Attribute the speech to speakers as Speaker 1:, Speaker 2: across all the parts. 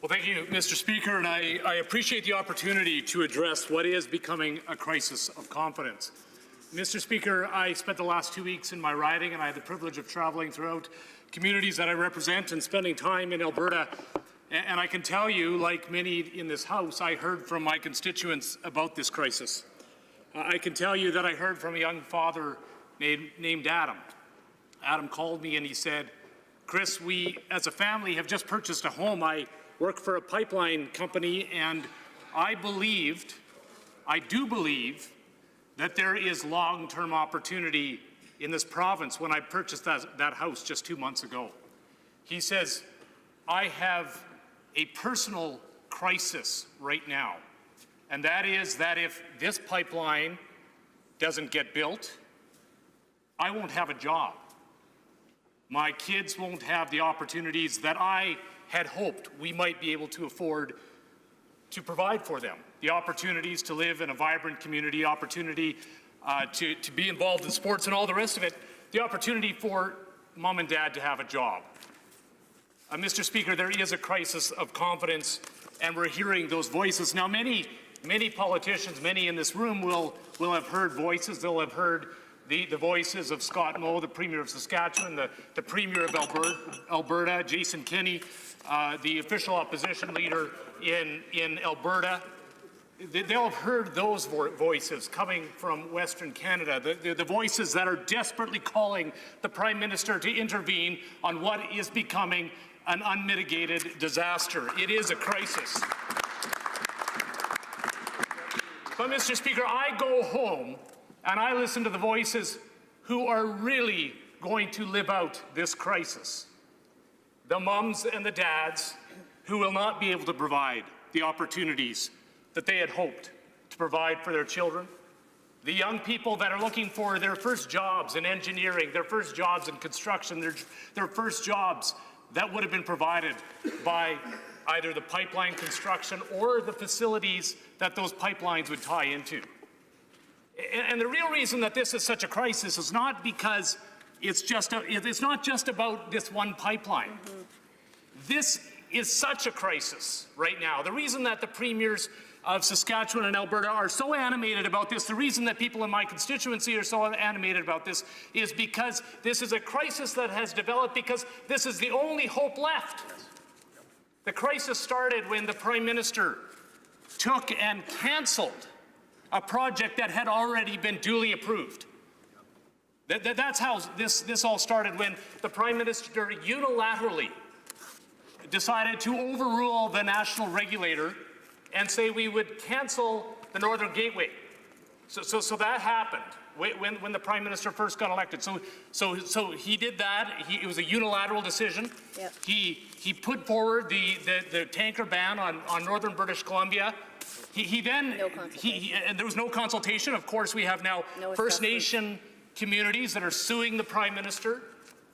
Speaker 1: Well, thank you, Mr. Speaker, and I appreciate the opportunity to address what is becoming a crisis of confidence. Mr. Speaker, I spent the last 2 weeks in my riding, and I had the privilege of traveling throughout communities that I represent and spending time in Alberta. And I can tell you, like many in this House, I heard from my constituents about this crisis. I can tell you that I heard from a young father named Adam. Adam called me and he said, "Chris, we as a family have just purchased a home. I work for a pipeline company, and I do believe that there is long-term opportunity in this province when I purchased that house just 2 months ago." He says, "I have a personal crisis right now, and that is that if this pipeline doesn't get built, I won't have a job. My kids won't have the opportunities that I had hoped we might be able to afford to provide for them. The opportunities to live in a vibrant community, opportunity to be involved in sports and all the rest of it, the opportunity for mom and dad to have a job." Mr. Speaker, there is a crisis of confidence, and we're hearing those voices. Now, many politicians, many in this room will have heard voices. They'll have heard the voices of Scott Moe, the Premier of Saskatchewan, the Premier of Alberta, Jason Kenney, the official opposition leader in Alberta. They'll have heard those voices coming from Western Canada, the voices that are desperately calling the Prime Minister to intervene on what is becoming an unmitigated disaster. It is a crisis. But, Mr. Speaker, I go home and I listen to the voices who are really going to live out this crisis. The mums and the dads who will not be able to provide the opportunities that they had hoped to provide for their children. The young people that are looking for their first jobs in engineering, their first jobs in construction, their first jobs that would have been provided by either the pipeline construction or the facilities that those pipelines would tie into. And the real reason that this is such a crisis is not because it's not just about this one pipeline. This is such a crisis right now. The reason that the premiers of Saskatchewan and Alberta are so animated about this, the reason that people in my constituency are so animated about this, is because this is a crisis that has developed because this is the only hope left. The crisis started when the Prime Minister took and cancelled a project that had already been duly approved. That's how this all started, when the Prime Minister unilaterally decided to overrule the national regulator and say we would cancel the Northern Gateway. So that happened when the Prime Minister first got elected. So he did that. It was a unilateral decision. Yep. He put forward the tanker ban on northern British Columbia. And there was no consultation. Of course, we have now First Nation communities that are suing the Prime Minister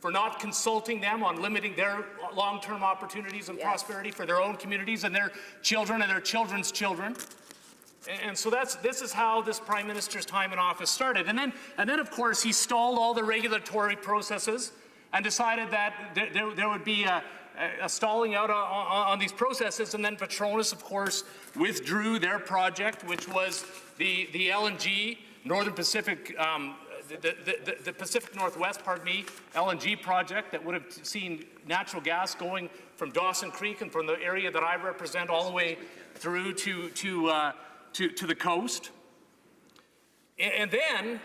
Speaker 1: for not consulting them on limiting their long-term opportunities and prosperity for their own communities and their children and their children's children. And so this is how this Prime Minister's time in office started. And then of course, he stalled all the regulatory processes and decided that there would be a stalling out on these processes. And then Petronas, of course, withdrew their project, which was the LNG, Northern Pacific, the Pacific Northwest, LNG project that would have seen natural gas going from Dawson Creek and from the area that I represent all the way through to the coast. And then,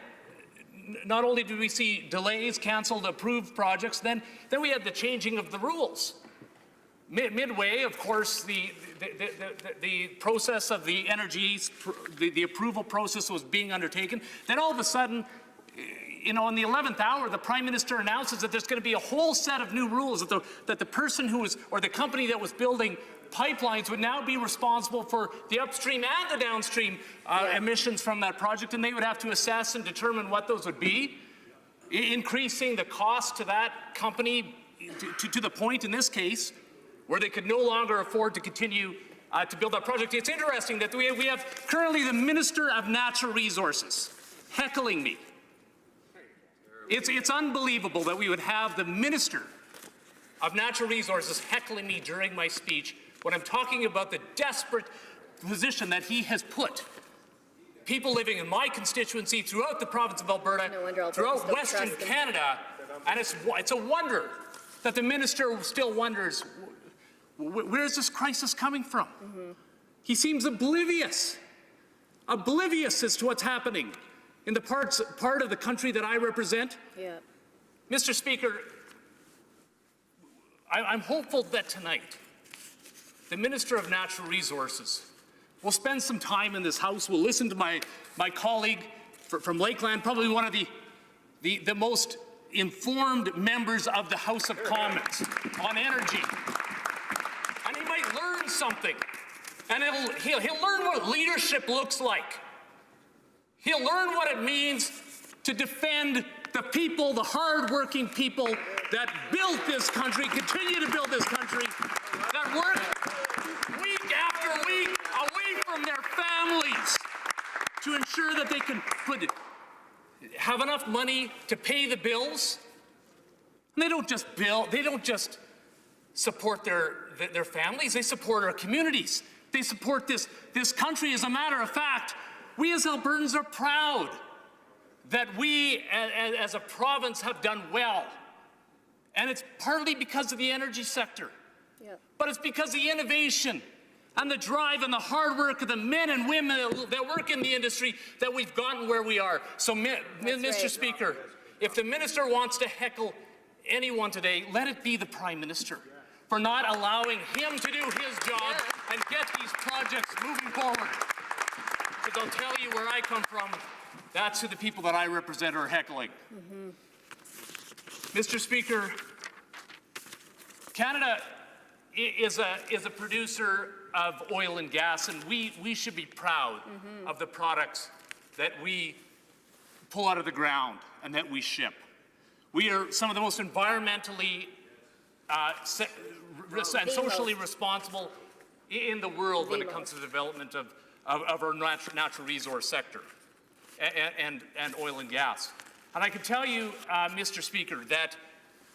Speaker 1: not only did we see delays, canceled, approved projects, then we had the changing of the rules. Midway, of course, the process of the the approval process was being undertaken. Then all of a sudden, in the 11th hour, the Prime Minister announces that there's going to be a whole set of new rules, that the person who was, or the company that was building pipelines would now be responsible for the upstream and the downstream emissions from that project, and they would have to assess and determine what those would be, increasing the cost to that company to the point, in this case, where they could no longer afford to continue to build that project. It's interesting that we have currently the Minister of Natural Resources heckling me. It's unbelievable that we would have the Minister of Natural Resources heckling me during my speech when I'm talking about the desperate position that he has put people living in my constituency, throughout the province of Alberta, throughout Western Canada, and it's a wonder that the minister still wonders, where is this crisis coming from? He seems oblivious as to what's happening in the part of the country that I represent.
Speaker 2: Yeah.
Speaker 1: Mr. Speaker, I'm hopeful that tonight the Minister of Natural Resources will spend some time in this House, will listen to my colleague from Lakeland, probably one of the most informed members of the House of Commons on energy. And he might learn something. And he'll learn what leadership looks like. He'll learn what it means to defend the people, the hard-working people that built this country, continue to build this country, that work week after week away from their families to ensure that they can have enough money to pay the bills. And they don't just support their families, they support our communities. They support this country. As a matter of fact, we as Albertans are proud that we as a province have done well. And it's partly because of the energy sector. Yeah. But it's because of the innovation and the drive and the hard work of the men and women that work in the industry that we've gotten where we are. So, Mr. Speaker, if the minister wants to heckle anyone today, let it be the Prime Minister for not allowing him to do his job and get these projects moving forward. Because I'll tell you where I come from, that's who the people that I represent are heckling. Mr. Speaker, Canada is a producer of oil and gas, and we should be proud of the products that we pull out of the ground and that we ship. We are some of the most environmentally and socially responsible in the world when it comes to the development of our natural resource sector and oil and gas. And I can tell you, Mr. Speaker, that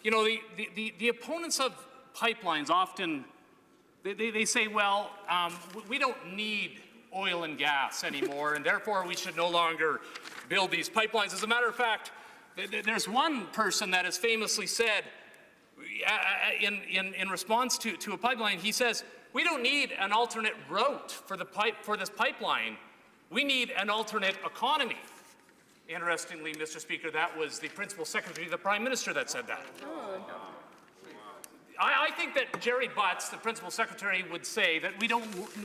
Speaker 1: the opponents of pipelines often they say, well, we don't need oil and gas anymore, and therefore we should no longer build these pipelines. As a matter of fact, there's one person that has famously said, in response to a pipeline, he says, we don't need an alternate route for this pipeline. We need an alternate economy. Interestingly, Mr. Speaker, that was the Principal Secretary of the Prime Minister that said that. I think that Jerry Butts, the Principal Secretary, would say that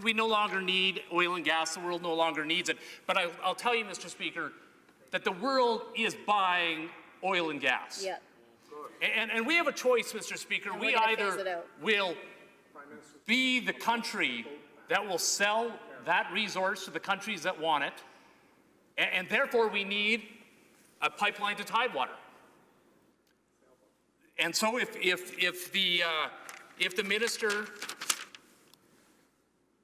Speaker 1: we no longer need oil and gas. The world no longer needs it. But I'll tell you, Mr. Speaker, that the world is buying oil and gas. Yeah. And we have a choice, Mr. Speaker. We either will be the country that will sell that resource to the countries that want it, and therefore we need a pipeline to Tidewater. And so if the minister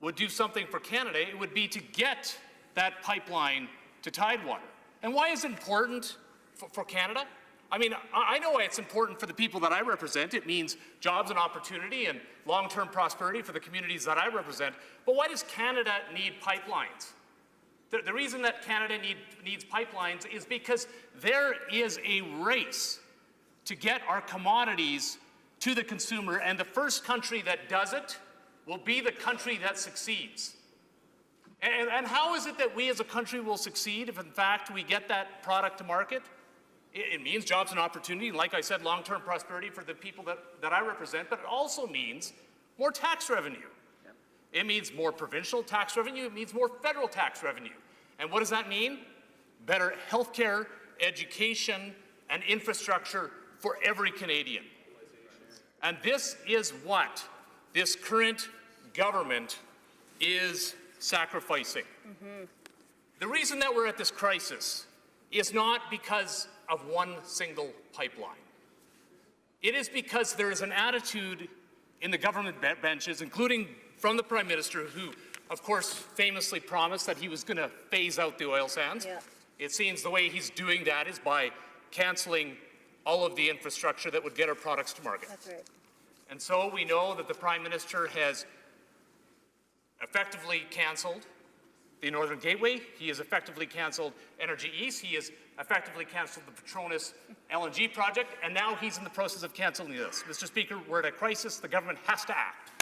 Speaker 1: would do something for Canada, it would be to get that pipeline to Tidewater. And why is it important for Canada? I mean, I know why it's important for the people that I represent. It means jobs and opportunity and long-term prosperity for the communities that I represent. But why does Canada need pipelines? The reason that Canada needs pipelines is because there is a race to get our commodities to the consumer, and the first country that does it will be the country that succeeds. And how is it that we as a country will succeed if, in fact, we get that product to market? It means jobs and opportunity, and like I said, long-term prosperity for the people that I represent, but it also means more tax revenue. It means more provincial tax revenue, it means more federal tax revenue. And what does that mean? Better healthcare, education, and infrastructure for every Canadian. And this is what this current government is sacrificing. The reason that we're at this crisis is not because of one single pipeline. It is because there is an attitude in the government benches, including from the Prime Minister, who, of course, famously promised that he was going to phase out the oil sands. Yeah. It seems the way he's doing that is by cancelling all of the infrastructure that would get our products to market.
Speaker 2: That's right.
Speaker 1: And so we know that the Prime Minister has effectively cancelled the Northern Gateway. He has effectively cancelled Energy East. He has effectively cancelled the Petronas LNG project. And now he's in the process of cancelling this. Mr. Speaker, we're at a crisis. The government has to act.